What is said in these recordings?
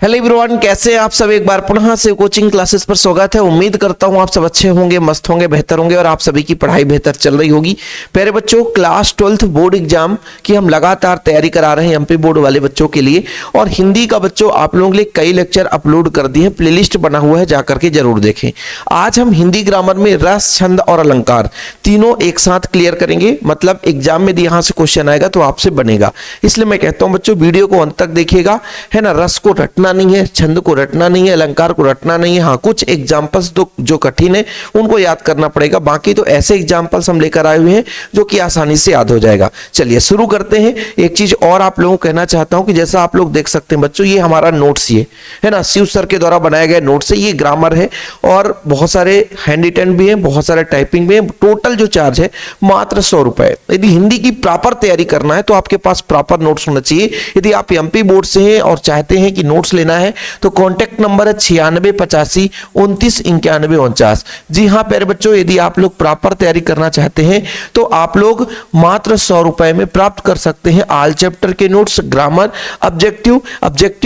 Hello everyone, कैसे हैं आप सब। एक बार पुनः से कोचिंग क्लासेस पर स्वागत है। उम्मीद करता हूं आप सब अच्छे होंगे, मस्त होंगे, बेहतर होंगे और आप सभी की पढ़ाई बेहतर चल रही होगी। प्यारे बच्चों, क्लास 12th बोर्ड एग्जाम की हम लगातार तैयारी करा रहे हैं एमपी बोर्ड वाले बच्चों के लिए। और हिंदी का बच्चों आप लोगों के लिए कई लेक्चर अपलोड कर दिए हैं, प्लेलिस्ट बना हुआ है, जाकर के जरूर देखें। आज हम हिंदी ग्रामर में रस, छंद और अलंकार तीनों एक साथ क्लियर करेंगे। मतलब एग्जाम में यहाँ से क्वेश्चन आएगा तो आपसे बनेगा, इसलिए मैं कहता हूँ बच्चों वीडियो को अंत तक देखिएगा, है ना। रस को रटना नहीं है, छंद को रटना नहीं है, अलंकार को रटना नहीं है। हाँ, कुछ एग्जांपल्स जो कठिन है उनको याद करना पड़ेगा, बाकी तो ऐसे एग्जांपल्स हम लेकर आए हुए हैं जो कि आसानी से याद हो जाएगा। चलिए शुरू करते हैं। एक चीज और आप लोगों को कहना चाहता हूं कि जैसा आप लोग देख सकते हैं बच्चों, ये हमारा नोट्स ये है ना, शिव सर के द्वारा बनाया गया नोट्स है। ये ग्रामर है और बहुत सारे हैंड रिटन भी है, बहुत सारे टाइपिंग भी है। टोटल जो चार्ज है मात्र 100 रुपए। यदि हिंदी की प्रॉपर तैयारी करना है तो आपके पास प्रॉपर नोट्स होना चाहिए। यदि आप एमपी बोर्ड से हैं और चाहते हैं कि नोट्स लेना है तो कॉन्टैक्ट नंबर है 9685299149। जी हाँ प्यारे बच्चों, यदि आप लोग प्रॉपर तैयारी करना चाहते हैं तो आप लोग मात्र 100 रुपए में प्राप्त कर सकते हैं ऑल चैप्टर के नोट्स, ग्रामर, ऑब्जेक्टिव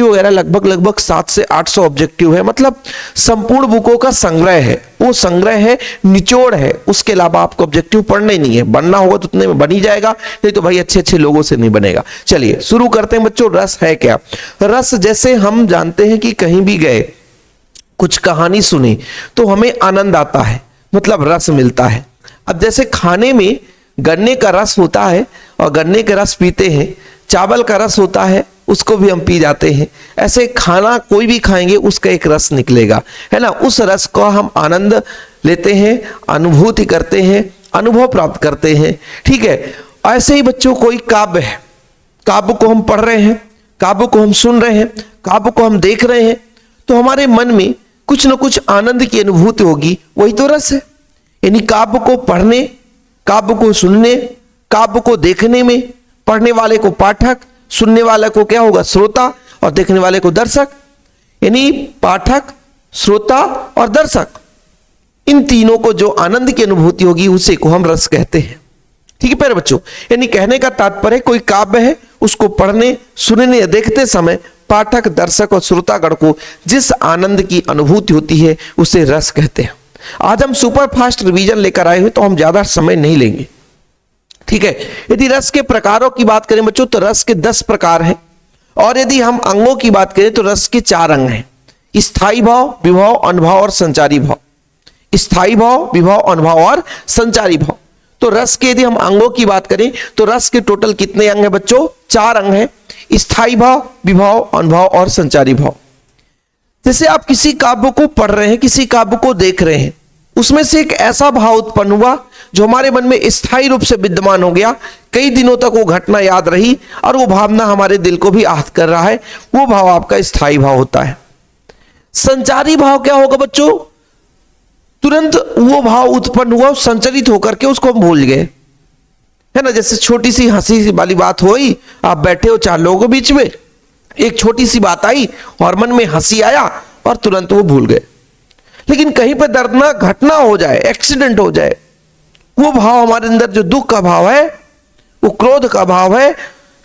वगैरह। लगभग 700 से 800 ऑब्जेक्टिव है। मतलब संपूर्ण बुकों का संग्रह है, वो संग्रह है, निचोड़ है। उसके अलावा आपको ऑब्जेक्टिव पढ़ना ही नहीं है, बनना होगा तो उतने में बन ही जाएगा, नहीं तो भाई अच्छे लोगों से नहीं बनेगा। चलिए शुरू करते हैं बच्चों। रस है क्या? रस जैसे हम जानते हैं कि कहीं भी गए, कुछ कहानी सुनी तो हमें आनंद आता है, मतलब रस मिलता है। अब जैसे खाने में गन्ने का रस होता है और गन्ने का रस पीते हैं, चावल का रस होता है उसको भी हम पी जाते हैं। ऐसे खाना कोई भी खाएंगे उसका एक रस निकलेगा, है ना। उस रस को हम आनंद लेते हैं, अनुभूति करते हैं, अनुभव प्राप्त करते हैं, ठीक है। ऐसे ही बच्चों कोई काव्य है, काव्य को हम पढ़ रहे हैं, काव्य को हम सुन रहे हैं, काव्य को हम देख रहे हैं तो हमारे मन में कुछ न कुछ आनंद की अनुभूति होगी, वही तो रस है। यानी काव्य को पढ़ने, काव्य को सुनने, काव्य को देखने में पढ़ने वाले को पाठक, सुनने वाले को क्या होगा? श्रोता, और देखने वाले को दर्शक। यानी पाठक, श्रोता और दर्शक, इन तीनों को जो आनंद की अनुभूति होगी उसे को हम रस कहते हैं, ठीक है प्यारे बच्चों। यानी कहने का तात्पर्य कोई काव्य है, उसको पढ़ने, सुनने या देखते समय पाठक, दर्शक और श्रोतागण को जिस आनंद की अनुभूति होती है उसे रस कहते हैं। आज हम सुपर फास्ट रिवीजन लेकर आए हैं तो हम ज्यादा समय नहीं लेंगे, ठीक है। यदि रस के प्रकारों की बात करें बच्चों तो रस के 10 प्रकार हैं। और यदि हम अंगों की बात करें तो रस के 4 अंग हैं: स्थायी भाव, विभाव, अनुभाव और संचारी भाव। स्थायी भाव, विभाव, अनुभाव और संचारी भाव। तो रस के यदि हम अंगों की बात करें तो रस के टोटल कितने अंग हैं बच्चों? 4 अंग हैं: स्थायी भाव, विभाव, अनुभाव और संचारी भाव। जैसे आप किसी काव्य को पढ़ रहे हैं, किसी काव्य को देख रहे हैं, उसमें से एक ऐसा भाव उत्पन्न हुआ जो हमारे मन में स्थायी रूप से विद्यमान हो गया, कई दिनों तक वो घटना याद रही और वो भावना हमारे दिल को भी आहत कर रहा है, वो भाव आपका स्थायी भाव होता है। संचारी भाव क्या होगा बच्चों? तुरंत वो भाव उत्पन्न हुआ, संचरित होकर के उसको हम भूल गए, है ना। जैसे छोटी सी हंसी वाली बात हुई, आप बैठे हो 4 लोगों के बीच में, एक छोटी सी बात आई और मन में हंसी आया और तुरंत वो भूल गए। लेकिन कहीं पर दर्दनाक घटना हो जाए, एक्सीडेंट हो जाए, वो भाव हमारे अंदर जो दुख का भाव है, वो क्रोध का भाव है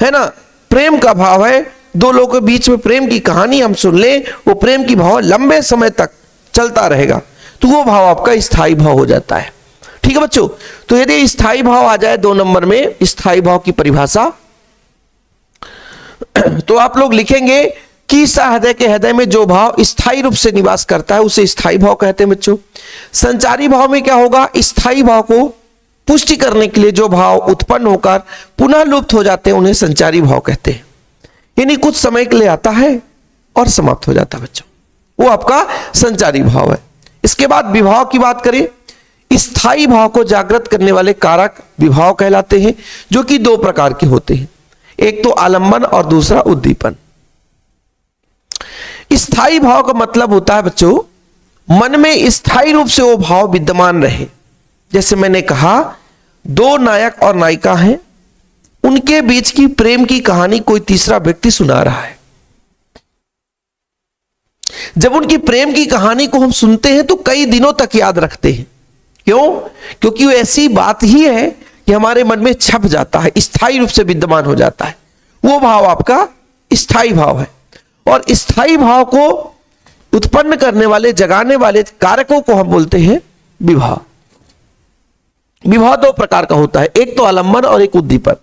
ना, प्रेम का भाव है, 2 लोगों के बीच में प्रेम की कहानी हम सुन लें, वो प्रेम की भाव लंबे समय तक चलता रहेगा, तो वो भाव आपका स्थायी भाव हो जाता है, ठीक है बच्चों। तो यदि स्थायी भाव आ जाए 2 नंबर में, स्थायी भाव की परिभाषा तो आप लोग लिखेंगे कि हृदय के हृदय में जो भाव स्थायी रूप से निवास करता है उसे स्थायी भाव कहते हैं बच्चों। संचारी भाव में क्या होगा? स्थायी भाव को पुष्टि करने के लिए जो भाव उत्पन्न होकर पुनः लुप्त हो जाते हैं उन्हें संचारी भाव कहते हैं। यानी कुछ समय के लिए आता है और समाप्त हो जाता है बच्चों, वो आपका संचारी भाव है। इसके बाद विभाव की बात करें, स्थायी भाव को जागृत करने वाले कारक विभाव कहलाते हैं, जो कि 2 प्रकार के होते हैं, एक तो आलंबन और दूसरा उद्दीपन। स्थायी भाव का मतलब होता है बच्चों, मन में स्थायी रूप से वो भाव विद्यमान रहे। जैसे मैंने कहा 2 नायक और नायिका हैं, उनके बीच की प्रेम की कहानी कोई तीसरा व्यक्ति सुना रहा है। जब उनकी प्रेम की कहानी को हम सुनते हैं तो कई दिनों तक याद रखते हैं। क्यों? क्योंकि वो ऐसी बात ही है कि हमारे मन में छप जाता है, स्थायी रूप से विद्यमान हो जाता है। वो भाव आपका स्थायी भाव है। और स्थायी भाव को उत्पन्न करने वाले, जगाने वाले कारकों को हम बोलते हैं विभाव। विभाव दो प्रकार का होता है, एक तो आलंबन और एक उद्दीपन।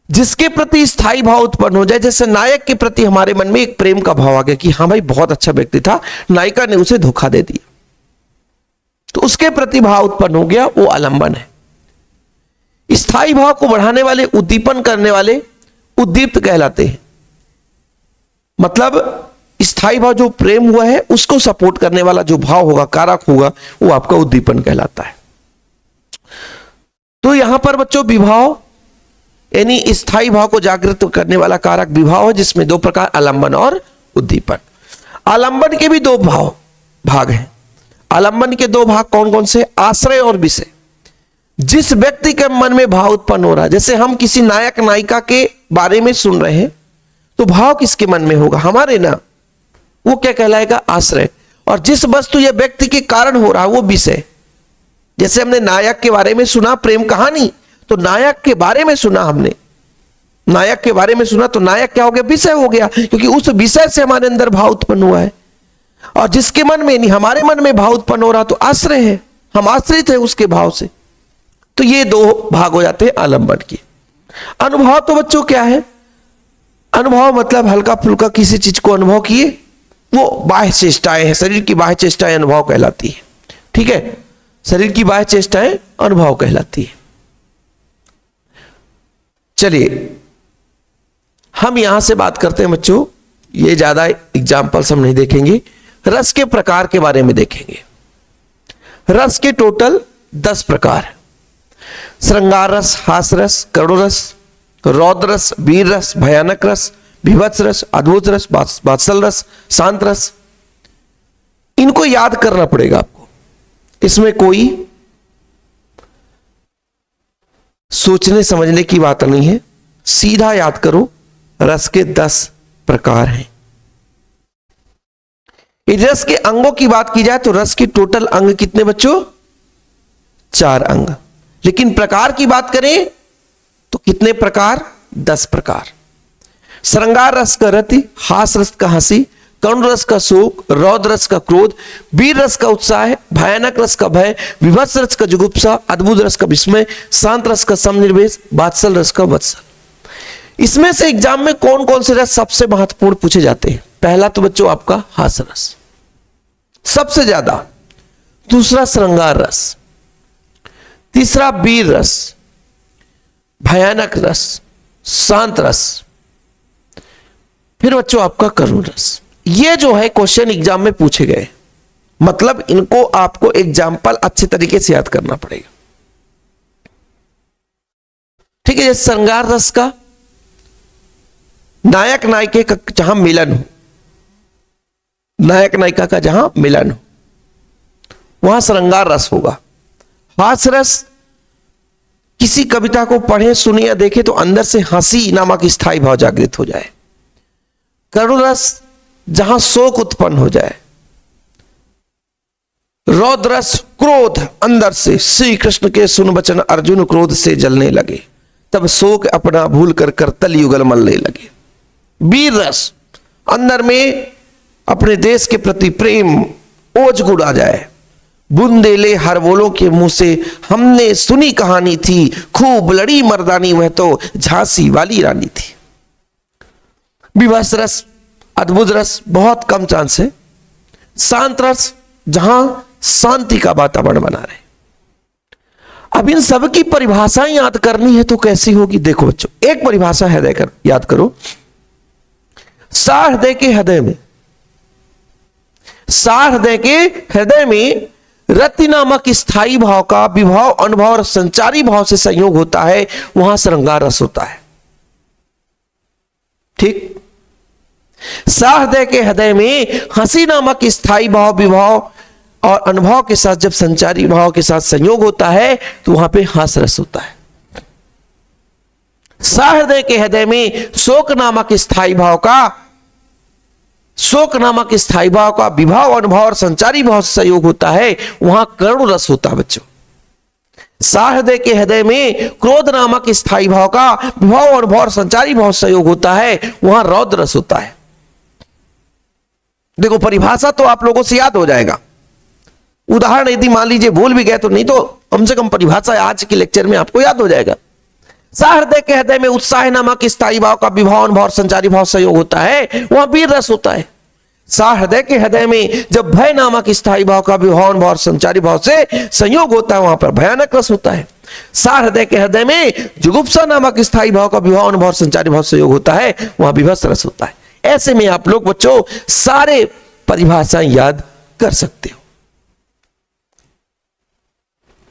जिसके प्रति स्थायी भाव उत्पन्न हो जाए, जैसे नायक के प्रति हमारे मन में एक प्रेम का भाव आ गया कि हाँ भाई बहुत अच्छा व्यक्ति था, नायिका ने उसे धोखा दे दिया, तो उसके प्रति भाव उत्पन्न हो गया, वो आलंबन है। स्थायी भाव को बढ़ाने वाले, उद्दीपन करने वाले उद्दीप्त कहलाते हैं। मतलब स्थायी भाव जो प्रेम हुआ है उसको सपोर्ट करने वाला जो भाव होगा, कारक होगा, वो आपका उद्दीपन कहलाता है। तो यहां पर बच्चों विभाव यानी स्थायी भाव को जागृत करने वाला कारक विभाव है, जिसमें दो प्रकार, आलंबन और उद्दीपन। आलंबन के भी दो भाग हैं। आलंबन के दो भाग कौन कौन से? आश्रय और विषय। जिस व्यक्ति के मन में भाव उत्पन्न हो रहा है, जैसे हम किसी नायक नायिका के बारे में सुन रहे हैं, तो भाव किसके मन में होगा? हमारे ना, वो क्या कहलाएगा? आश्रय। और जिस वस्तु या व्यक्ति के कारण हो रहा है वो विषय। जैसे हमने नायक के बारे में सुना प्रेम कहानी, तो नायक के बारे में सुना, हमने नायक के बारे में सुना, तो नायक क्या हो गया? विषय हो गया, क्योंकि उस विषय से हमारे अंदर भाव उत्पन्न हुआ है। और जिसके मन में नहीं, हमारे मन में भाव उत्पन्न हो रहा, तो आश्रय है, हम आश्रित है उसके भाव से। तो ये दो भाग हो जाते हैं आलंबन के। अनुभव तो बच्चों क्या है? अनुभव मतलब हल्का फुल्का किसी चीज को अनुभव किए, वो बाह्य चेष्टाएं हैं, शरीर की बाह्य चेष्टाएं अनुभव कहलाती है। ठीक है, शरीर की बाह्य चेष्टाएं अनुभव कहलाती है। चलिए हम यहां से बात करते हैं बच्चों, ये ज्यादा एग्जाम्पल्स हम नहीं देखेंगे, रस के प्रकार के बारे में देखेंगे। रस के टोटल 10 प्रकार है। श्रृंगार रस, हास रस, करुण रस, रौद्र रस, वीर रस, भयानक रस, विभत्स रस, अद्भुत रस, वात्सल रस, शांत रस। इनको याद करना पड़ेगा आपको, इसमें कोई सोचने समझने की बात नहीं है, सीधा याद करो। रस के 10 प्रकार हैं। रस के अंगों की बात की जाए तो रस के टोटल अंग कितने बच्चों? 4 अंग। लेकिन प्रकार की बात करें तो कितने प्रकार? 10 प्रकार। श्रृंगार रस का रति, हास रस का हंसी, करुण रस का शोक, रौद्र रस का क्रोध, वीर रस का उत्साह, भयानक रस का भय, विभत्स रस का जुगुप्सा, अद्भुत रस का विस्मय, शांत रस का समनिर्वेश, वात्सल रस का वत्सल। इसमें से एग्जाम में कौन कौन से रस सबसे महत्वपूर्ण पूछे जाते हैं? पहला तो बच्चों आपका हास रस सबसे ज्यादा, दूसरा श्रृंगार रस, तीसरा वीर रस, भयानक रस, शांत रस, फिर बच्चों आपका करुण रस। ये जो है क्वेश्चन एग्जाम में पूछे गए, मतलब इनको आपको एग्जाम्पल अच्छे तरीके से याद करना पड़ेगा। ठीक है, जैसे श्रृंगार रस का नायक नायिका का जहां मिलन हो, नायक नायिका का जहां मिलन हो, वहां श्रृंगार रस होगा। हास रस किसी कविता को पढ़े, सुने या देखे तो अंदर से हंसी नामक स्थायी भाव जागृत हो जाए। करुण रस जहां शोक उत्पन्न हो जाए। रौद्र रस क्रोध, अंदर से श्री कृष्ण के सुन वचन अर्जुन क्रोध से जलने लगे, तब शोक अपना भूल कर करतल युगल मलने लगे। वीर रस अंदर में अपने देश के प्रति प्रेम ओज गुड़ आ जाए। बुंदेले हर बोलों के मुंह से हमने सुनी कहानी थी, खूब लड़ी मर्दानी वह तो झांसी वाली रानी थी। विभत्स रस, अद्भुत रस बहुत कम चांस है। शांत रस जहां शांति का वातावरण बना रहे। अब इन सब की परिभाषाएं याद करनी है तो कैसी होगी? देखो बच्चों, एक परिभाषा हृदय कर याद करो। हृदय के हृदय में, हृदय के हृदय में रति नामक स्थायी भाव का विभाव, अनुभव और संचारी भाव से संयोग होता है, वहां श्रृंगार रस होता है। ठीक, हृदय के हृदय में हंसी नामक स्थायी भाव, विभाव और अनुभव के साथ जब संचारी भाव के साथ संयोग होता है तो वहां पे हास रस होता है। हृदय के हृदय में शोक नामक स्थायी भाव का, शोक नामक स्थायी भाव का विभाव, अनुभव और संचारी भाव से संयोग होता है, वहां करुण रस होता है बच्चों। हृदय के हृदय में क्रोध नामक स्थायी भाव का विभाव, अनुभव और संचारी भाव से संयोग होता है, वहां रौद्र रस होता है। देखो परिभाषा तो आप लोगों से याद हो जाएगा, उदाहरण यदि मान लीजिए भूल भी गए तो नहीं तो कम से कम परिभाषा आज के लेक्चर में आपको याद हो जाएगा। सहृदय के हृदय में उत्साह नामक स्थायी भाव का विभाव अनुभव और संचारी भाव संयोग होता है, वहां वीर रस होता है। सहृदय के हृदय में जब भय नामक स्थायी भाव का विभाव अनुभव और संचारी भाव से संयोग होता है, वहां पर भयानक रस होता है। सहृदय के हृदय में जुगुप्सा नामक स्थायी भाव का विभाव अनुभव और संचारी भाव संयोग होता है, वहां विभत्स रस होता है। ऐसे में आप लोग बच्चों सारे परिभाषाएं याद कर सकते हो।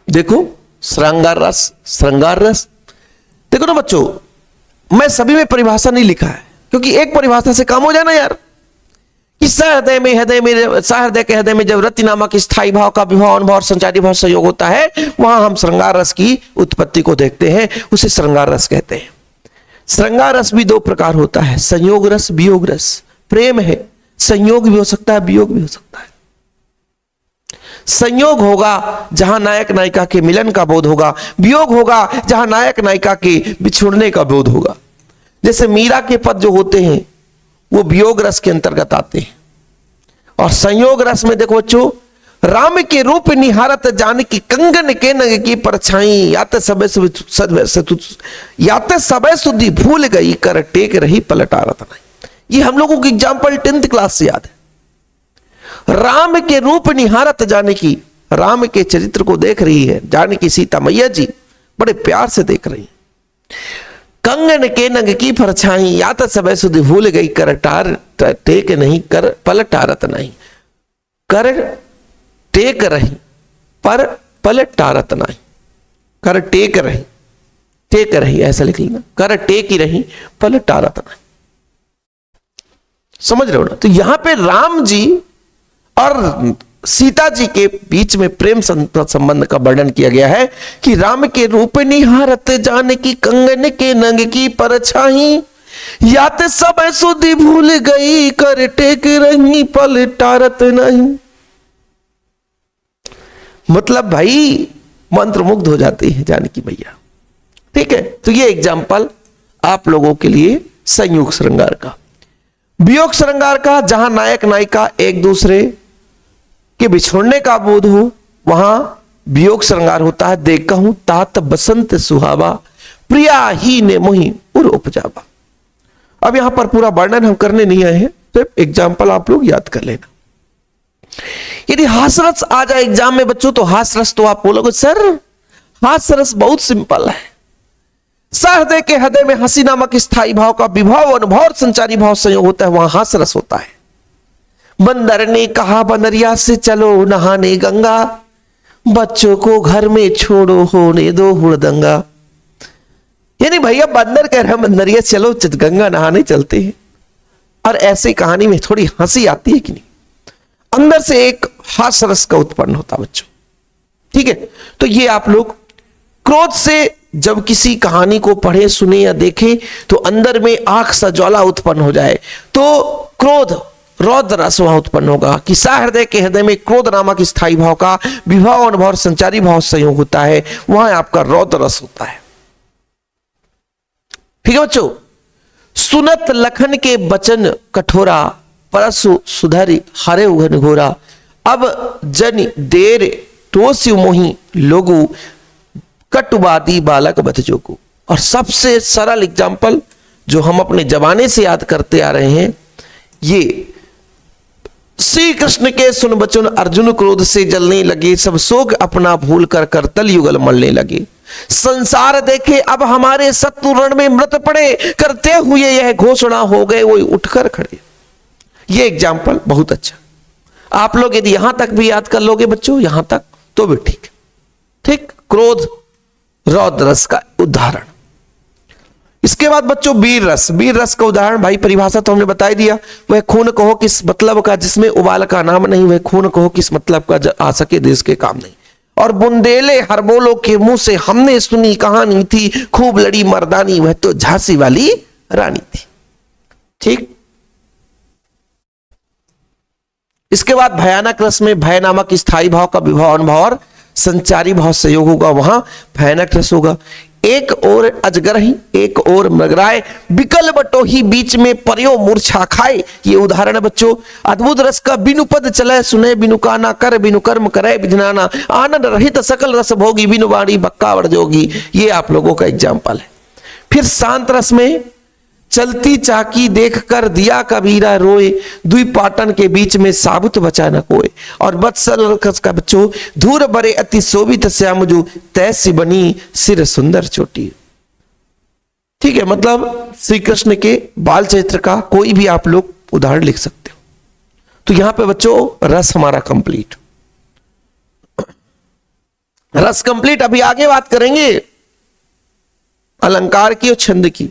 देखो श्रृंगार रस, श्रृंगार रस, देखो ना बच्चों, मैं सभी में परिभाषा नहीं लिखा है क्योंकि एक परिभाषा से काम हो जाए ना यार। कि सहृदय के हृदय में जब रति नामक स्थायी भाव का विभाव अनुभव और संचारी भाव संयोग होता है, वहां हम श्रृंगार रस की उत्पत्ति को देखते हैं, उसे श्रृंगार रस कहते हैं। श्रृंगार रस भी दो प्रकार होता है, संयोग रस, वियोग रस। प्रेम है, संयोग भी हो सकता है, वियोग भी हो सकता है। संयोग होगा जहां नायक नायिका के मिलन का बोध होगा, वियोग होगा जहां नायक नायिका के बिछुड़ने का बोध होगा। जैसे मीरा के पद जो होते हैं वो वियोग रस के अंतर्गत आते हैं। और संयोग रस में देखो बच्चों, राम के रूप निहारत जानकी कंगन के नग की परछाई, याते सबे सुधि भूल गई कर टेक रही पलटारत नहीं। ये हम लोगों की एग्जाम्पल 10th क्लास से याद है। राम के रूप निहारत जानकी, राम के चरित्र को देख रही है जानकी, सीता मैया जी बड़े प्यार से देख रही है। कंगन के नग की परछाई, यात सबे सुधि भूल गई कर टेक नहीं, कर पलटारत नहीं। कर टेक रही पर पलटारत नहीं, कर टेक रही, टेक रही ऐसा लिख लेना, कर टेक ही रही पलटारत नहीं। समझ रहे हो ना? तो यहां पे राम जी और सीता जी के बीच में प्रेम संबंध का वर्णन किया गया है कि राम के रूप निहारत जानकी कंगन के नग की परछाई, याते सब सुधि भूल गई कर टेक रही पलटारत नहीं। मतलब भाई मंत्रमुग्ध हो जाती है जानकी मैया। ठीक है, तो ये एग्जाम्पल आप लोगों के लिए संयोग श्रृंगार का। वियोग श्रृंगार का जहां नायक नायिका एक दूसरे के बिछोड़ने का बोध हो, वहां वियोग श्रृंगार होता है। देखा हूं तात बसंत सुहावा, प्रिया ही ने मोहि उर उपजावा। अब यहां पर पूरा वर्णन हम करने नहीं आए हैं, सिर्फ एग्जाम्पल आप लोग याद कर लेना। यदि हास्यरस आ जाए एग्जाम में बच्चों, तो हास्यरस तो आप बोलोगे सर हास्यरस बहुत सिंपल है। सहृदय के हृदय में हंसी नामक स्थायी भाव का विभाव अनुभव और संचारी भाव संयोग होता है, वहां हास्यरस होता है। बंदर ने कहा बनरिया से चलो नहाने गंगा, बच्चों को घर में छोड़ो होने दो हुड़दंगा। यानी भैया बंदर कह रहा है बंदरिया चलो गंगा नहाने चलते हैं, और ऐसी कहानी में थोड़ी हंसी आती है कि नहीं, अंदर से एक हास्यरस का उत्पन्न होता बच्चों। ठीक है, तो ये आप लोग क्रोध से जब किसी कहानी को पढ़े सुने या देखें तो अंदर में आंख सा ज्वाला उत्पन्न हो जाए, तो क्रोध रौद्र रस वहां उत्पन्न होगा कि सहृदय के हृदय में क्रोध नामक स्थायी भाव का विभाव अनुभव और संचारी भाव संयोग होता है, वहां आपका रौद्र रस होता है। ठीक है बच्चों, सुनत लखन के बचन कठोरा, परसु सुधरी हरे उघन घोरा, अब जन देर टोस्यु मोहि लोगु, कटुबादी बालक बथजोगु। और सबसे सरल एग्जाम्पल जो हम अपने जमाने से याद करते आ रहे हैं, ये श्री कृष्ण के सुन बचन अर्जुन क्रोध से जलने लगे, सब शोक अपना भूल कर करतल युगल मलने लगे। संसार देखे अब हमारे शत्रु रण में मृत पड़े, करते हुए यह घोषणा हो गए वो उठकर खड़े। ये एग्जाम्पल बहुत अच्छा, आप लोग यदि यहां तक भी याद कर लोगे बच्चों, यहां तक तो भी ठीक। ठीक, क्रोध रौद्र रस का उदाहरण। इसके बाद बच्चों वीर रस, वीर रस का उदाहरण भाई परिभाषा तो हमने बता ही दिया, वह खून कहो किस मतलब का जिसमें उबाल का नाम नहीं, वह खून कहो किस मतलब का आ सके देश के काम नहीं। और बुंदेले हरबोलों के मुंह से हमने सुनी कहानी थी, खूब लड़ी मर्दानी वह तो झांसी वाली रानी थी। ठीक, इसके बाद भयानक रस में भय नामक स्थायी भाव का विभाव अनुभव और संचारी भाव संयोग होगा, वहां भयानक रस होगा। एक और अजगर ही एक और मृगराय, बिकल बटोही बीच में पर्यो मूर्छा खाए। ये उदाहरण है बच्चों। अद्भुत रस का बिनु पद चले सुने, बिनु काना कर बिनु कर्म करे विज्ञाना, आनंद रहित सकल रस भोगी, बिनु वाणी बक्का बड़ जोगी। ये आप लोगों का एग्जाम्पल है। फिर शांत रस में चलती चाकी देख कर दिया कबीरा रोए, दुई पाटन के बीच में साबुत बचा न कोई। और वत्सल रस का बच्चों, धूर बरे अति शोभित श्यामजू, तैसी बनी सिर सुंदर चोटी। ठीक है, मतलब श्री कृष्ण के बाल चरित्र का कोई भी आप लोग उदाहरण लिख सकते हो। तो यहां पे बच्चों रस हमारा कंप्लीट, रस कंप्लीट। अभी आगे बात करेंगे अलंकार की और छंद की।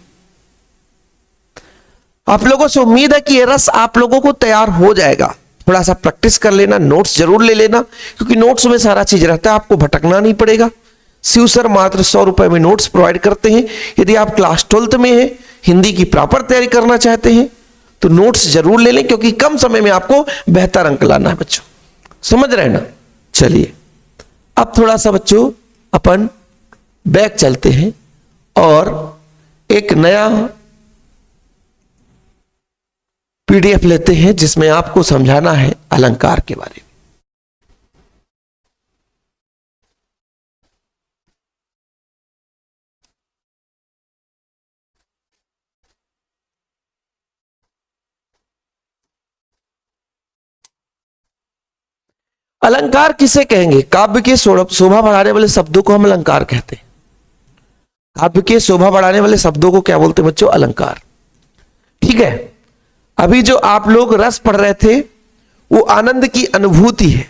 आप लोगों से उम्मीद है कि ये रस आप लोगों को तैयार हो जाएगा। थोड़ा सा प्रैक्टिस कर लेना, नोट्स जरूर ले लेना, क्योंकि नोट्स में सारा चीज रहता है, आपको भटकना नहीं पड़ेगा। शिव सर मात्र 100 रुपए में नोट्स प्रोवाइड करते हैं। यदि आप क्लास 12th में हैं, हिंदी की प्रॉपर तैयारी करना चाहते हैं, तो नोट्स जरूर ले लें, क्योंकि कम समय में आपको बेहतर अंक लाना है बच्चों। समझ रहे ना? चलिए अब थोड़ा सा बच्चों अपन बैक चलते हैं और एक नया पीडीएफ लेते हैं जिसमें आपको समझाना है अलंकार के बारे में। अलंकार किसे कहेंगे? काव्य के शोभा बढ़ाने वाले शब्दों को हम अलंकार कहते हैं। काव्य के शोभा बढ़ाने वाले शब्दों को क्या बोलते हैं बच्चों? अलंकार। ठीक है, अभी जो आप लोग रस पढ़ रहे थे वो आनंद की अनुभूति है,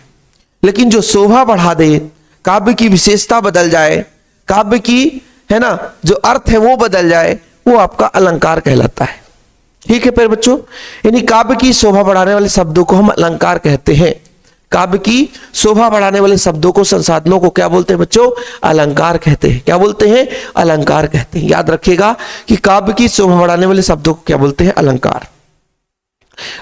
लेकिन जो शोभा बढ़ा दे, काव्य की विशेषता बदल जाए, काव्य की है ना जो अर्थ है वो बदल जाए, वो आपका अलंकार कहलाता है। ठीक है फिर बच्चों, यानी काव्य की शोभा बढ़ाने वाले शब्दों को हम अलंकार कहते हैं। काव्य की शोभा बढ़ाने वाले शब्दों को, संसाधनों को क्या बोलते हैं बच्चों? अलंकार कहते हैं। क्या बोलते हैं? अलंकार कहते हैं। याद रखिएगा कि काव्य की शोभा बढ़ाने वाले शब्दों को क्या बोलते हैं? अलंकार।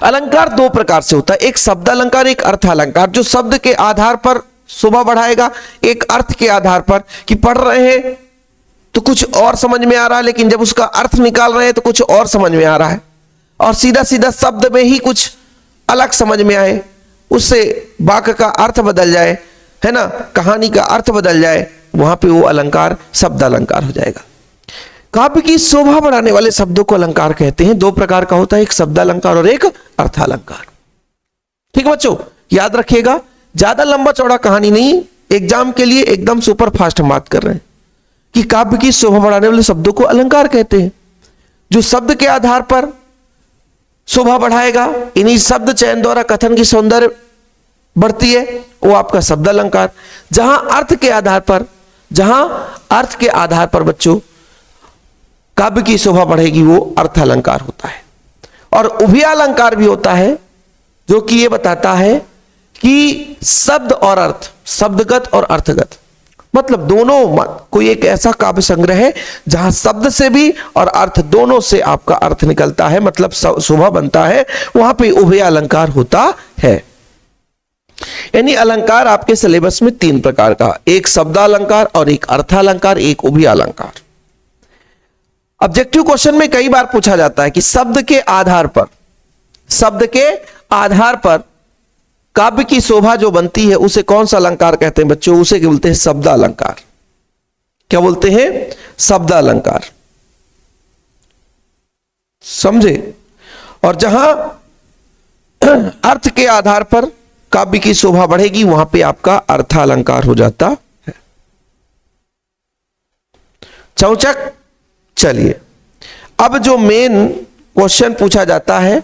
अलंकार दो प्रकार से होता है, एक शब्द अलंकार, एक अर्थ अलंकार। जो शब्द के आधार पर शोभा बढ़ाएगा, एक अर्थ के आधार पर कि पढ़ रहे हैं तो कुछ और समझ में आ रहा है, लेकिन जब उसका अर्थ निकाल रहे हैं तो कुछ और समझ में आ रहा है, और सीधा सीधा शब्द में ही कुछ अलग समझ में आए, उससे वाक्य का अर्थ बदल जाए, है ना, कहानी का अर्थ बदल जाए, वहां पे वो अलंकार शब्द अलंकार हो जाएगा। काव्य की शोभा बढ़ाने वाले शब्दों को अलंकार कहते हैं। दो प्रकार का होता है, एक शब्द अलंकार और एक अर्थ अलंकार। ठीक है बच्चों, याद रखिएगा। ज्यादा लंबा चौड़ा कहानी नहीं, एग्जाम के लिए एकदम सुपर फास्ट हम बात कर रहे हैं कि काव्य की शोभा बढ़ाने वाले शब्दों को अलंकार कहते हैं। जो शब्द के आधार पर शोभा बढ़ाएगा, इन्हीं शब्द चयन द्वारा कथन की सौंदर्य बढ़ती है, वो आपका शब्द अलंकार। जहां अर्थ के आधार पर बच्चों काव्य की शोभा बढ़ेगी, वो अर्थ अलंकार होता है। और उभय अलंकार भी होता है, जो कि ये बताता है कि शब्द और अर्थ, शब्दगत और अर्थगत, मतलब दोनों कोई एक ऐसा काव्य संग्रह है जहां शब्द से भी और अर्थ दोनों से आपका अर्थ निकलता है, मतलब शोभा बनता है, वहां पे उभय अलंकार होता है। यानी अलंकार आपके सिलेबस में 3 प्रकार का, एक शब्द अलंकार और एक अर्थ अलंकार, एक उभय अलंकार। ऑब्जेक्टिव क्वेश्चन में कई बार पूछा जाता है कि शब्द के आधार पर काव्य की शोभा जो बनती है उसे कौन सा अलंकार कहते हैं बच्चों? उसे क्या बोलते हैं? शब्द अलंकार। क्या बोलते हैं? शब्द अलंकार। समझे? और जहां अर्थ के आधार पर काव्य की शोभा बढ़ेगी, वहां पे आपका अर्थ अलंकार हो जाता है। चौचक। चलिए, अब जो मेन क्वेश्चन पूछा जाता है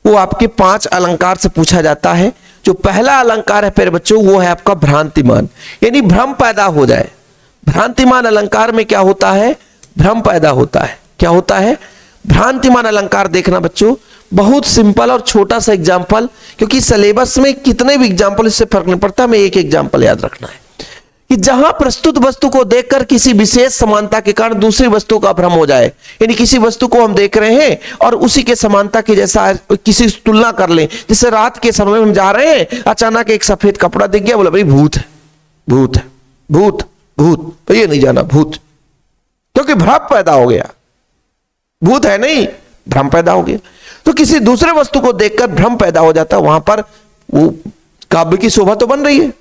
वो आपके 5 अलंकार से पूछा जाता है। जो पहला अलंकार है फिर बच्चों, वो है आपका भ्रांतिमान, यानी भ्रम पैदा हो जाए। भ्रांतिमान अलंकार में क्या होता है? भ्रम पैदा होता है। क्या होता है? भ्रांतिमान अलंकार। देखना बच्चों, बहुत सिंपल और छोटा सा एग्जाम्पल, क्योंकि सिलेबस में कितने भी एग्जाम्पल इससे फर्क नहीं पड़ता, हमें एक एग्जाम्पल याद रखना है कि जहां प्रस्तुत वस्तु को देखकर किसी विशेष समानता के कारण दूसरी वस्तु का भ्रम हो जाए, यानी किसी वस्तु को हम देख रहे हैं और उसी के समानता के जैसा किसी तुलना कर लें। जैसे रात के समय में हम जा रहे हैं, अचानक एक सफेद कपड़ा दिख गया, बोला भाई भूत है, भूत है, भूत भूत, तो ये नहीं जाना, भूत। क्योंकि भ्रम पैदा हो गया, भूत है नहीं, भ्रम पैदा हो गया। तो किसी दूसरे वस्तु को देखकर भ्रम पैदा हो जाता है, वहां पर वो काव्य की शोभा तो बन रही है।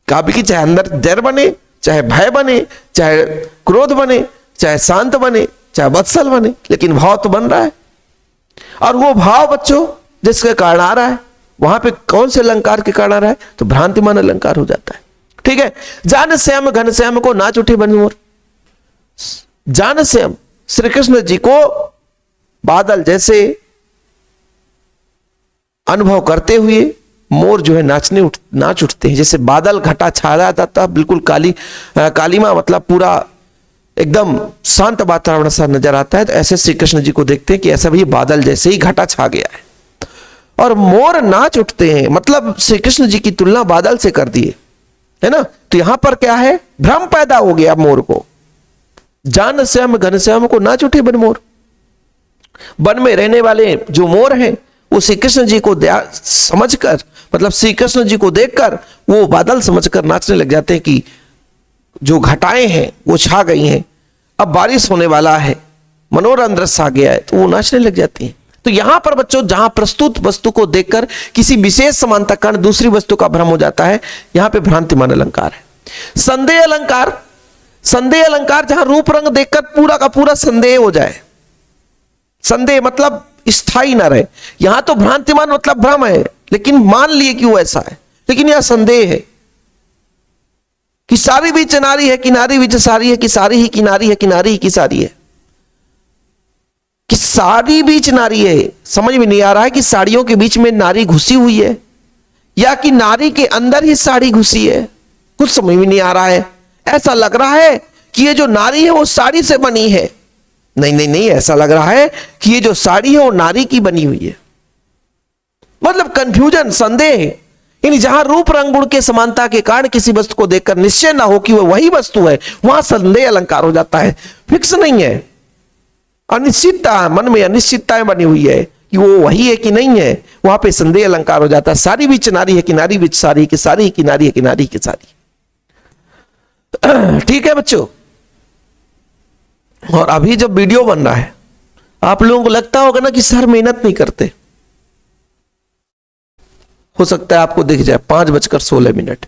काव्य की चाहे अंदर डर बने, चाहे भय बने, चाहे क्रोध बने, चाहे शांत बने, चाहे वत्सल बने, लेकिन भाव तो बन रहा है। और वो भाव बच्चों जिसके कारण आ रहा है, वहां पे कौन से अलंकार के कारण आ रहा है? तो भ्रांतिमान अलंकार हो जाता है। ठीक है, जान श्याम घन श्याम को नाच उठे बन मोर। जान श्याम श्री कृष्ण जी को बादल जैसे अनुभव करते हुए मोर जो है नाच उठते हैं। जैसे बादल घटा छाया जाता, बिल्कुल कालीमा मतलब पूरा एकदम शांत वातावरण सा नजर आता है, तो ऐसे श्री कृष्ण जी को देखते हैं कि ऐसा भी बादल जैसे ही घटा छा गया है और मोर नाच उठते हैं। मतलब श्री कृष्ण जी की तुलना बादल से कर दिए, है ना। तो यहां पर क्या है? भ्रम पैदा हो गया मोर को। जान श्याम घन श्याम को नाच उठे बन मोर। वन में रहने वाले जो मोर हैं वो श्री कृष्ण जी को समझकर, मतलब श्री कृष्ण जी को देखकर वो बादल समझकर नाचने लग जाते हैं कि जो घटाएं हैं वो छा गई हैं, अब बारिश होने वाला है, मनोरम दृश्य आ गया है, तो वो नाचने लग जाती हैं। तो यहां पर बच्चों जहां प्रस्तुत वस्तु को देखकर किसी विशेष समानता कारण दूसरी वस्तु का भ्रम हो जाता है, यहां पे भ्रांतिमान अलंकार है। संदेह अलंकार, संदेह अलंकार जहां रूप रंग देखकर पूरा का पूरा संदेह हो जाए। संदेह मतलब स्थायी ना रहे। यहां तो भ्रांतिमान मतलब भ्रम है, लेकिन मान लिए कि वो ऐसा है, लेकिन यह संदेह है कि सारी बीच नारी है, किनारी बीच सारी है, कि सारी ही किनारी है, किनारी ही की सारी है, कि सारी बीच नारी है। समझ में नहीं आ रहा है कि साड़ियों के बीच में नारी घुसी हुई है या कि नारी के अंदर ही साड़ी घुसी है, कुछ समझ में नहीं आ रहा है। ऐसा लग रहा है कि ये जो नारी है वो साड़ी से बनी है। नहीं नहीं नहीं, ऐसा लग रहा है कि ये जो साड़ी है वो नारी की बनी हुई है। मतलब कंफ्यूजन, संदेह। यानी जहां रूप रंग गुण के समानता के कारण किसी वस्तु को देखकर निश्चय ना हो कि वह वही वस्तु है, वहां संदेह अलंकार हो जाता है। फिक्स नहीं है, अनिश्चितता, मन में अनिश्चितताएं बनी हुई है कि वो वही है कि नहीं है, वहां पे संदेह अलंकार हो जाता है। सारी बीच नारी है, किनारी बीच सारी, कि सारी ही किनारी है, किनारी की सारी। ठीक है बच्चों। और अभी जब वीडियो बन रहा है, आप लोगों को लगता होगा ना कि सर मेहनत नहीं करते। हो सकता है आपको दिख जाए 5:16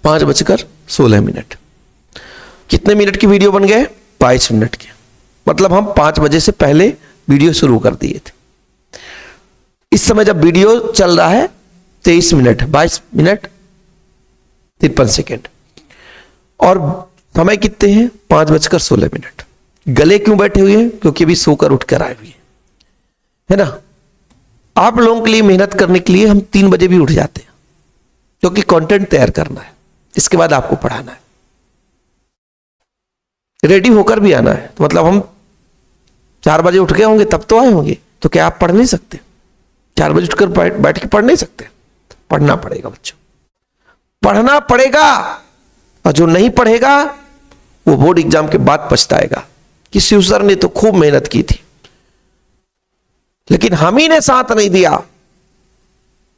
5:16 कितने मिनट की वीडियो बन गए? 5 मिनट के। मतलब हम 5 बजे से पहले वीडियो शुरू कर दिए थे। इस समय जब वीडियो चल रहा है 23 मिनट 22 मिनट 53 सेकेंड और समय कितने हैं? 5:16। गले क्यों बैठे हुए हैं? क्योंकि अभी सोकर उठकर आए हुए हैं, है ना। आप लोगों के लिए मेहनत करने के लिए हम 3 बजे भी उठ जाते हैं, क्योंकि कंटेंट तैयार करना है, इसके बाद आपको पढ़ाना है, रेडी होकर भी आना है। तो मतलब हम 4 बजे उठ गए होंगे तब तो आए होंगे, तो क्या आप पढ़ नहीं सकते? 4 बजे उठकर बैठ के पढ़ नहीं सकते? पढ़ना पड़ेगा बच्चों, पढ़ना पड़ेगा। और जो नहीं पढ़ेगा वो बोर्ड एग्जाम के बाद पछताएगा कि शिव सर ने तो खूब मेहनत की थी, लेकिन हम ही ने साथ नहीं दिया।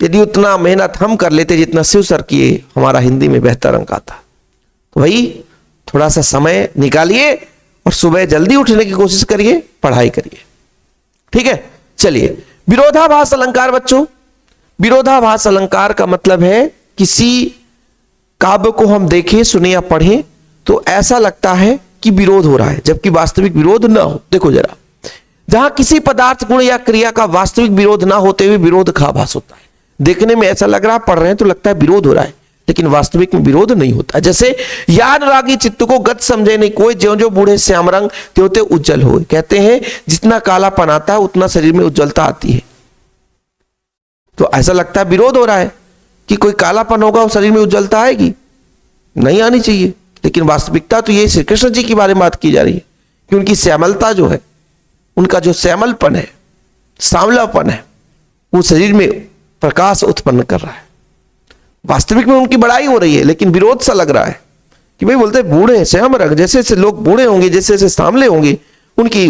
यदि उतना मेहनत हम कर लेते जितना शिव सर किए, हमारा हिंदी में बेहतर अंक आता। तो भाई थोड़ा सा समय निकालिए और सुबह जल्दी उठने की कोशिश करिए, पढ़ाई करिए। ठीक है, चलिए। विरोधाभास अलंकार बच्चों, विरोधाभास अलंकार का मतलब है किसी काव्य को हम देखें, सुने या पढ़ें तो ऐसा लगता है कि विरोध हो रहा है, जबकि वास्तविक विरोध ना हो। देखो जरा, जहां किसी पदार्थ गुण या क्रिया का वास्तविक विरोध ना होते हुए विरोध का आभास होता है। देखने में ऐसा लग रहा है, पढ़ रहे हैं तो लगता है विरोध हो रहा है, लेकिन वास्तविक में विरोध नहीं होता। जैसे यान रागी चित्त को गत समझे नहीं कोई, ज्यों ज्यों बूढ़े श्याम रंग त्यों त्यों उज्जवल हो। कहते हैं जितना कालापन आता है उतना शरीर में उज्जवलता आती है। तो ऐसा लगता है विरोध हो रहा है कि कोई कालापन होगा और शरीर में उज्जवलता आएगी, नहीं आनी चाहिए। लेकिन वास्तविकता तो ये श्री कृष्ण जी के बारे में बात की जा रही है कि उनकी श्यामलता जो है, उनका जो श्यामलपन है, सांवलापन है, वो शरीर में प्रकाश उत्पन्न कर रहा है। वास्तविक में उनकी बड़ाई हो रही है, लेकिन विरोध सा लग रहा है कि भाई बोलते बूढ़े हैं श्याम रंग, जैसे जैसे लोग बूढ़े होंगे, जैसे जैसे सांवले होंगे, उनकी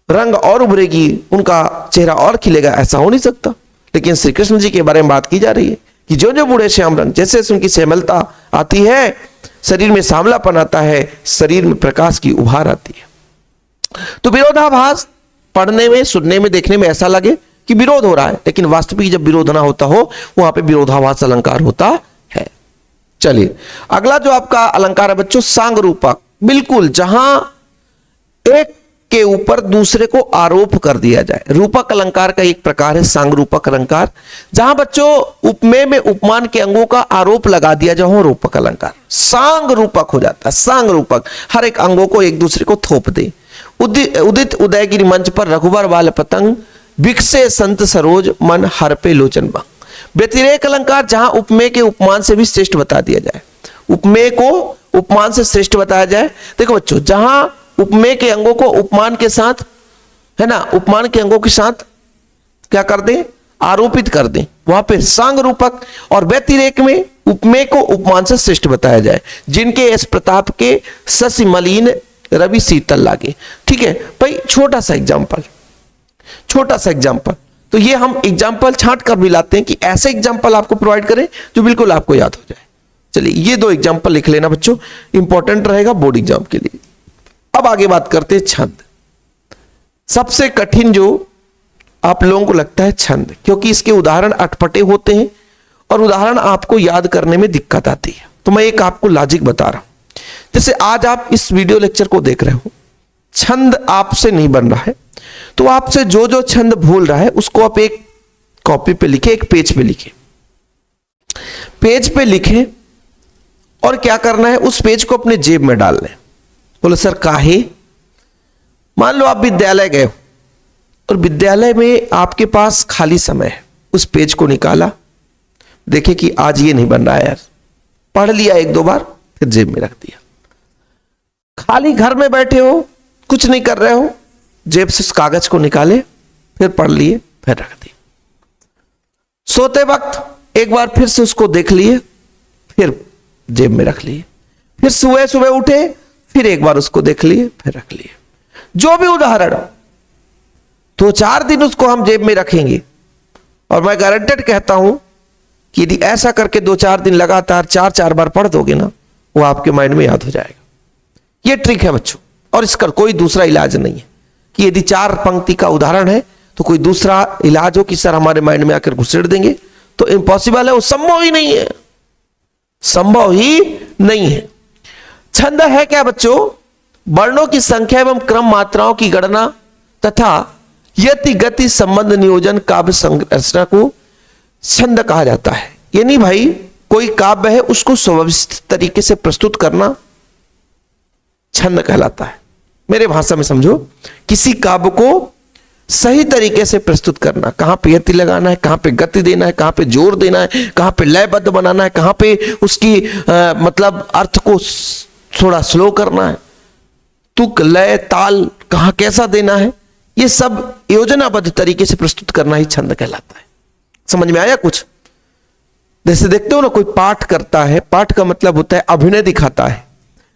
रंग और उभरेगी, उनका चेहरा और खिलेगा। ऐसा हो नहीं सकता। लेकिन श्री कृष्ण जी के बारे में बात की जा रही है कि जो जो बूढ़े श्याम रंग, जैसे जैसे उनकी श्यामलता आती है, शरीर में सांवलापन आता है, शरीर में प्रकाश की उभार आती है। तो विरोधाभास पढ़ने में, सुनने में, देखने में ऐसा लगे कि विरोध हो रहा है, लेकिन वास्तविक जब विरोध ना होता हो वहां पे विरोधाभास अलंकार होता है। चलिए अगला जो आपका अलंकार है बच्चों, सांग रूपक। बिल्कुल, जहां एक के ऊपर दूसरे को आरोप कर दिया जाए। रूपक अलंकार का एक प्रकार है सांग रूपक अलंकार, जहां बच्चों उपमेय में उपमान के अंगों का आरोप लगा दिया जाए, हो रूपक अलंकार। सांग रूपक हो जाता है। सांग रूपक हर एक अंगों को एक दूसरे को थोप दे। उदित उदयगिरी मंच पर रघुबर बाल पतंग, विकसे संत सरोज मन हर पे लोचन बंग। व्यतिरेक अलंकार, जहां उपमेय के उपमान से भी श्रेष्ठ बता दिया जाए। उपमेय को उपमान से श्रेष्ठ बताया जाए। देखो बच्चों, जहां उपमेय के अंगों को उपमान के साथ, है ना, उपमान के अंगों के साथ क्या कर दें, आरोपित कर दें, वहां पे सांग रूपक। और व्यतिरेक में उपमेय को उपमान से श्रेष्ठ बताया जाए। जिनके इस प्रताप के शशि मलिन रवि शीतल लागे। ठीक है भाई, छोटा सा एग्जाम्पल, छोटा सा एग्जाम्पल। तो ये हम एग्जाम्पल छांट कर भी लाते हैं कि ऐसे एग्जाम्पल आपको प्रोवाइड करें जो बिल्कुल आपको याद हो जाए। चलिए ये 2 एग्जाम्पल लिख लेना बच्चों, इंपॉर्टेंट रहेगा बोर्ड एग्जाम के लिए। अब आगे बात करते हैं छंद। सबसे कठिन जो आप लोगों को लगता है छंद, क्योंकि इसके उदाहरण अटपटे होते हैं और उदाहरण आपको याद करने में दिक्कत आती है। तो मैं एक आपको लॉजिक बता रहा हूं। जैसे आज आप इस वीडियो लेक्चर को देख रहे हो, छंद आपसे नहीं बन रहा है, तो आपसे जो जो छंद भूल रहा है उसको आप एक कॉपी पे लिखे, एक पेज पे लिखे। पेज पे लिखे और क्या करना है, उस पेज को अपने जेब में डाल लें। बोले सर काहे? मान लो आप विद्यालय गए हो और विद्यालय में आपके पास खाली समय है, उस पेज को निकाला, देखे कि आज ये नहीं बन रहा है यार, पढ़ लिया 1-2 बार, फिर जेब में रख दिया। खाली घर में बैठे हो, कुछ नहीं कर रहे हो, जेब से उस कागज को निकाले, फिर पढ़ लिए, फिर रख दिए। सोते वक्त एक बार फिर से उसको देख लिए, फिर जेब में रख लिए। फिर सुबह सुबह उठे, फिर एक बार उसको देख लिए, फिर रख लिए। जो भी उदाहरण, 2-4 दिन उसको हम जेब में रखेंगे और मैं गारंटेड कहता हूं कि यदि ऐसा करके 2-4 दिन लगातार 4-4 बार पढ़ दोगे ना, वो आपके माइंड में याद हो जाएगा। ये ट्रिक है बच्चों, और इसका कोई दूसरा इलाज नहीं है कि यदि 4 पंक्ति का उदाहरण है तो कोई दूसरा इलाज हो कि सर हमारे माइंड में आकर घुसेड़ देंगे, तो इम्पॉसिबल है, वो संभव ही नहीं है, संभव ही नहीं है। छंद है क्या बच्चों? वर्णों की संख्या एवं क्रम मात्राओं की गणना तथा यति गति संबंध नियोजन काव्य संरचना को छंद कहा जाता है। ये नहीं भाई, कोई काव्य है उसको सुव्यवस्थित तरीके से प्रस्तुत करना छंद कहलाता है। मेरे भाषा में समझो, किसी काव्य को सही तरीके से प्रस्तुत करना, कहां पे यति लगाना है, कहां पे गति देना है, कहां पे जोर देना है, कहां पे लयबद्ध बनाना है, कहां पे उसकी मतलब अर्थ को थोड़ा स्लो करना है, तुक लय ताल कहां कैसा देना है, ये सब योजनाबद्ध तरीके से प्रस्तुत करना ही छंद कहलाता है। समझ में आया कुछ? जैसे देखते हो ना, कोई पाठ करता है, पाठ का मतलब होता है अभिनय दिखाता है।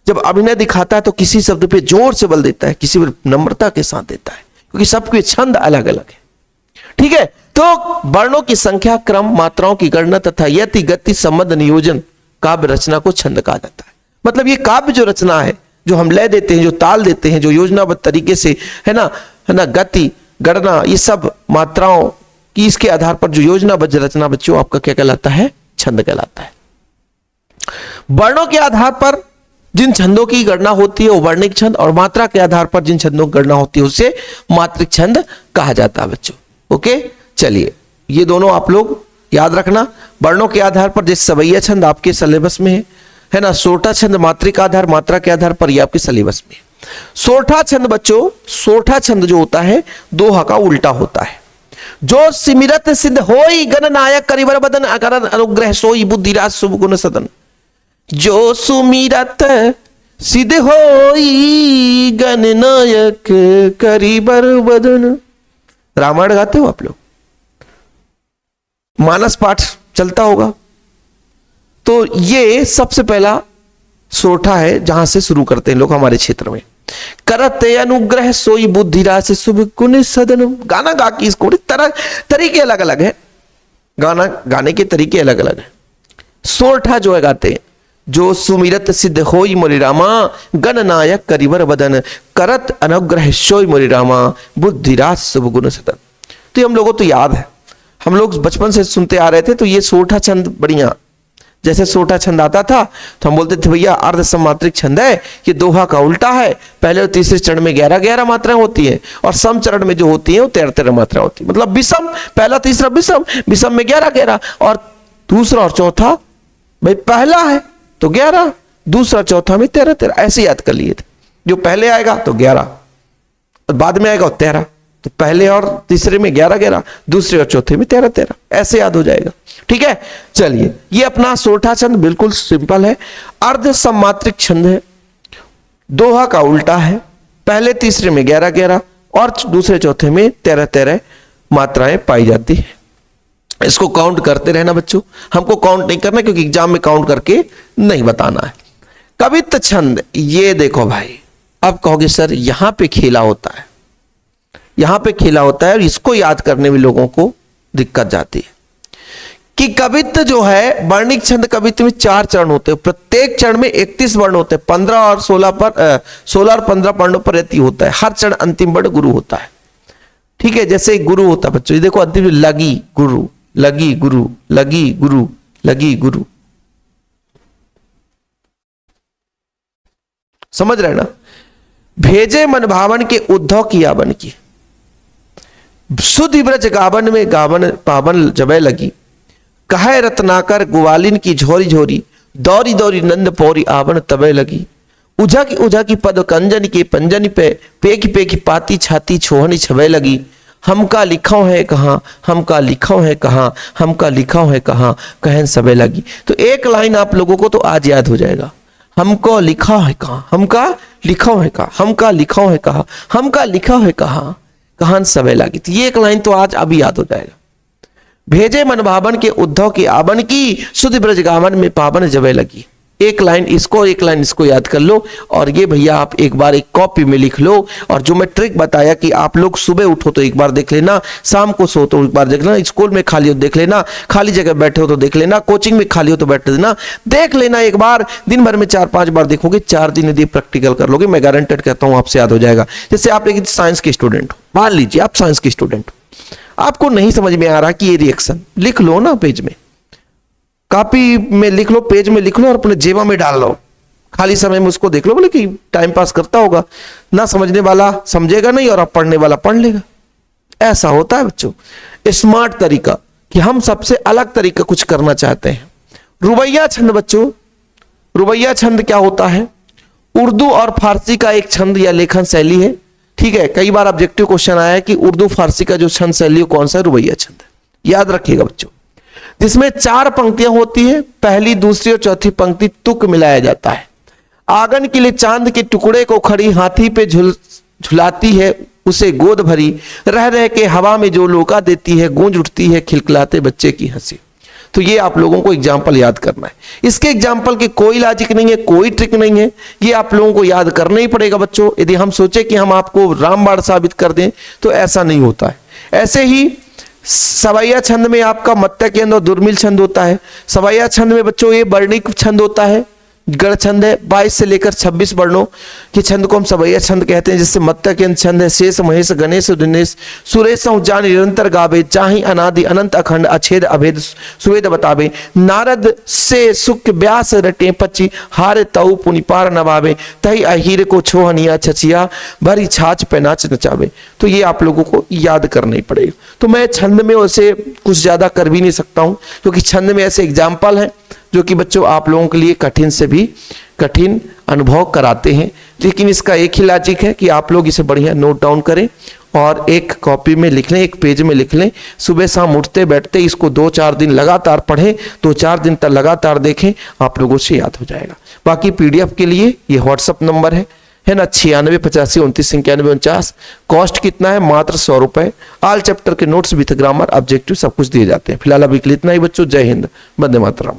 जब अभिनय दिखाता है तो किसी शब्द पे जोर से बल देता है, किसी पर नम्रता के साथ देता है, क्योंकि सबके छंद अलग अलग है। ठीक है, तो वर्णों की संख्या, क्रम, मात्राओं की गणना तथा यति गति संबंध नियोजन काव्य रचना को छंद कहा जाता है। मतलब ये काव्य जो रचना है, जो हम लय देते हैं, जो ताल देते हैं, जो योजनाबद्ध तरीके से, है ना, गति, गणना, ये सब मात्राओं की इसके आधार पर जो योजनाबद्ध रचना बच्चों आपका क्या कहलाता है? छंद कहलाता है। वर्णों के आधार पर जिन छंदों की गणना होती है वो वर्णिक छंद, और मात्रा के आधार पर जिन छंदों की गणना होती है उसे मात्रिक छंद कहा जाता है बच्चों। ओके, चलिए ये दोनों आप लोग याद रखना। वर्णों के आधार पर जैसे सवैया छंद आपके सिलेबस में है ना, सोरठा छंद मात्रिक आधार, मात्रा के आधार पर ये आपके सिलेबस में। सोरठा छंद बच्चों, सोरठा छंद जो होता है दोहा का उल्टा होता है। जो सिमिरत सिद्ध होई गणनायक करिवर बदन अकरण अनुग्रह सोई बुद्धिराज शुभ गुण सदन। जो सुमिरत सिद्ध होई गणनायक करिवर बदन। रामायण गाते हो आप लोग? मानस पाठ चलता होगा, तो ये सबसे पहला सोरठा है जहां से शुरू करते हैं लोग हमारे क्षेत्र में। करते अनुग्रह सोई बुद्धिराज शुभ गुण सदन। गाना गा के इसको तरीके अलग अलग है, गाना गाने के तरीके अलग अलग हैं। सोरठा जो है गाते हैं, जो सुमिरत सिद्ध होई मोरी रामा, गणनायक करिवर वदन, करत अनुग्रह सोई मोरी रामा, बुद्धिराज शुभ गुण सदन। तो हम लोगों को तो याद है, हम लोग बचपन से सुनते आ रहे थे। तो ये सोरठा छंद बढ़िया, जैसे सोरठा छंद आता था तो हम बोलते थे भैया अर्ध समात्रिक छंद है, ये दोहा का उल्टा है। पहले और तीसरे चरण में 11-11 मात्राएं होती हैं और सम चरण में जो होती है वो 13-13 मात्राएं होती है। मतलब विषम, पहला तीसरा विषम, विषम में 11-11 और दूसरा और चौथा, भाई पहला है तो 11, दूसरा चौथा में 13-13, ऐसे याद कर लिए थे। जो पहले आएगा तो 11 और बाद में आएगा 13, तो पहले और तीसरे में 11-11, दूसरे और चौथे में 13-13, ऐसे याद हो जाएगा। ठीक है, चलिए ये अपना सोरठा छंद बिल्कुल सिंपल है, अर्ध सम्मात्रिक छंद है, दोहा का उल्टा है, पहले तीसरे में 11-11 और दूसरे चौथे में 13-13 मात्राएं पाई जाती है। इसको काउंट करते रहना बच्चों, हमको काउंट नहीं करना क्योंकि एग्जाम में काउंट करके नहीं बताना है। कवित्त छंद, ये देखो भाई, अब कहोगे सर यहां पे खेला होता है, यहां पे खेला होता है और इसको याद करने में लोगों को दिक्कत जाती है कि कवित्त जो है, वर्णिक छंद कवित्त में 4 चरण होते हैं, प्रत्येक चरण में 31 वर्ण होते हैं, 15 और 16 और 15 वर्णों पर यति होता है, हर चरण अंतिम वर्ण गुरु होता है। ठीक है, जैसे गुरु होता है बच्चों, ये देखो अंतिम लगी गुरु, लगी गुरु, लगी गुरु, लगी गुरु, समझ रहे ना। भेजे मन भावन के उद्धव की यावन की, सुधि ब्रज गावन में गावन पावन जबे लगी, कहे रत्नाकर ग्वालिन की झोरी झोरी, दौरी दौरी नंद पौरी आवन तबे लगी, उझा की पद कंजन के पंजन पे, पेकी पेकी पाती छाती छोहनी छबे लगी, हमका लिखा है कहाँ, हमका लिखा है कहाँ, हमका लिखा है कहाँ, कहन सबे लगी। तो एक लाइन आप लोगों को तो आज याद हो जाएगा, हमको लिखा है कहाँ, हमका लिखा है कहाँ, हमका लिखा है कहाँ, हमका लिखा है कहाँ, कहन सबे लगी। तो ये एक लाइन तो आज अभी याद हो जाएगा। भेजे मन भावन के उद्धव की आवन की, सुधि ब्रज गावन में पावन जबे लगी। एक लाइन इसको, एक लाइन इसको याद कर लो और ये भैया आप एक बार एक कॉपी में लिख लो। और जो मैं ट्रिक बताया कि आप लोग सुबह उठो तो एक बार देख लेना, शाम को सो तो एक बार देख लेना, स्कूल में खाली हो तो देख लेना, खाली जगह बैठे हो तो देख लेना, कोचिंग में खाली हो तो बैठ देना, देख लेना एक बार, दिन भर में 4-5 बार देखोगे, 4 दिन यदि प्रैक्टिकल कर लोगे, मैं गारंटेड कहता हूँ आपसे याद हो जाएगा। जैसे आप एक साइंस के स्टूडेंट हो, मान लीजिए आप साइंस के स्टूडेंट हो, आपको नहीं समझ में आ रहा कि ये रिएक्शन, लिख लो ना पेज में, कॉपी में लिख लो, पेज में लिख लो और अपने जेबा में डाल लो, खाली समय में उसको देख लो, बोले कि टाइम पास करता होगा, ना समझने वाला समझेगा नहीं और अब पढ़ने वाला पढ़ लेगा। ऐसा होता है बच्चों। स्मार्ट तरीका कि हम सबसे अलग तरीका कुछ करना चाहते हैं। रुबैया छंद बच्चों, रुबैया छंद क्या होता है? उर्दू और फारसी का एक छंद या लेखन शैली है। ठीक है, कई बार ऑब्जेक्टिव क्वेश्चन आया है कि उर्दू फारसी का जो छंद शैली है कौन सा है? रुबैया छंद है। याद रखिएगा बच्चों, जिसमें 4 पंक्तियां होती है, पहली दूसरी और चौथी पंक्ति तुक मिलाया जाता है। आंगन के लिए चांद के टुकड़े को खड़ी हाथी पे झुलाती है उसे गोद भरी, रह रह के हवा में जो लोका देती है, गूंज उठती है खिलखिलाते बच्चे की हंसी। तो ये आप लोगों को एग्जाम्पल याद करना है। इसके एग्जाम्पल के कोई लॉजिक नहीं है, कोई ट्रिक नहीं है, ये आप लोगों को याद करना ही पड़ेगा बच्चों। यदि हम सोचे कि हम आपको रामबाण साबित कर दें तो ऐसा नहीं होता है। ऐसे ही सवैया छंद में आपका मत्स्य केंद्र और दुर्मिल छंद होता है। सवैया छंद में बच्चों ये वर्णिक छंद होता है, गढ़ छंद है। 22 से लेकर 26 वर्णों के छंद को हम सवैया छंद कहते हैं। जिससे मत्स्य केंद्र छंद है, शेष महेश गणेश दिनेश सुरेश जान निरंतर गावे, चाही अनादि अनंत अखंड अछेद अभेद सुवेद बतावे, नारद से सुख व्यास रटे पची, हारे तऊ पुनिपार नवावे, तही अहीर को छोहनिया छचिया, भरी छाछ पे नाच नचावे। तो ये आप लोगों को याद करना ही पड़ेगा। तो मैं छंद में वैसे कुछ ज्यादा कर भी नहीं सकता हूं, क्योंकि छंद में ऐसे एग्जाम्पल है जो कि बच्चों आप लोगों के लिए कठिन से भी कठिन अनुभव कराते हैं। लेकिन इसका एक ही लॉजिक है कि आप लोग इसे बढ़िया नोट डाउन करें और एक कॉपी में लिख लें, एक पेज में लिख लें। सुबह शाम उठते बैठते इसको 2-4 दिन लगातार पढ़ें, 2-4 दिन तक लगातार देखें, आप लोगों से याद हो जाएगा। बाकी पीडीएफ के लिए ये व्हाट्सअप नंबर है ना, 96 85 29 91 49। कॉस्ट कितना है? मात्र 100 रुपए। ऑल चैप्टर के नोट्स विद ग्रामर ऑब्जेक्टिव सब कुछ दिए जाते हैं। फिलहाल अभी के लिए इतना ही बच्चों। जय हिंद, वंदे मातरम।